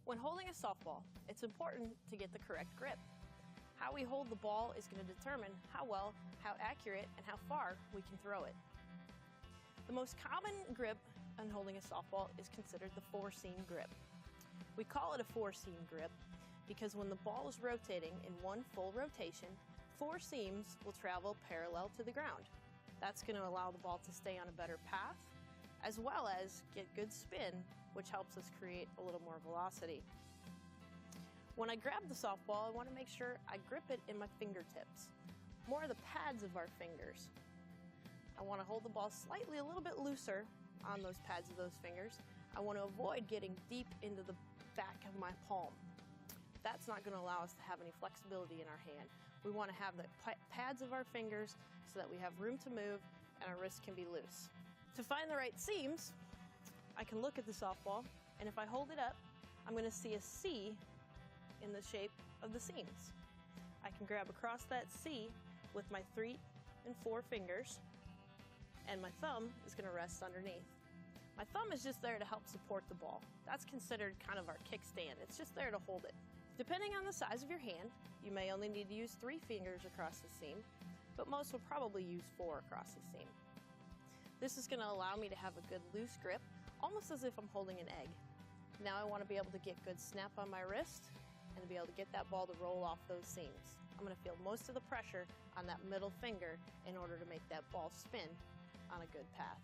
When holding a softball, it's important to get the correct grip. How we hold the ball is going to determine how well, how accurate, and how far we can throw it. The most common grip on holding a softball is considered the four-seam grip. We call it a four-seam grip because when the ball is rotating in one full rotation, four seams will travel parallel to the ground. That's going to allow the ball to stay on a better path, as well as get good spin, which helps us create a little more velocity. When I grab the softball, I want to make sure I grip it in my fingertips, more the pads of our fingers. I want to hold the ball slightly a little bit looser on those pads of those fingers. I want to avoid getting deep into the back of my palm. That's not going to allow us to have any flexibility in our hand. We want to have the pads of our fingers so that we have room to move and our wrist can be loose. To find the right seams, I can look at the softball, and if I hold it up, I'm going to see a C in the shape of the seams. I can grab across that C with my 3 and 4 fingers, and my thumb is going to rest underneath. My thumb is just there to help support the ball. That's considered kind of our kickstand. It's just there to hold it. Depending on the size of your hand, you may only need to use 3 fingers across the seam, but most will probably use 4 across the seam. This is going to allow me to have a good loose grip, almost as if I'm holding an egg. Now I want to be able to get good snap on my wrist and to be able to get that ball to roll off those seams. I'm going to feel most of the pressure on that middle finger in order to make that ball spin on a good path.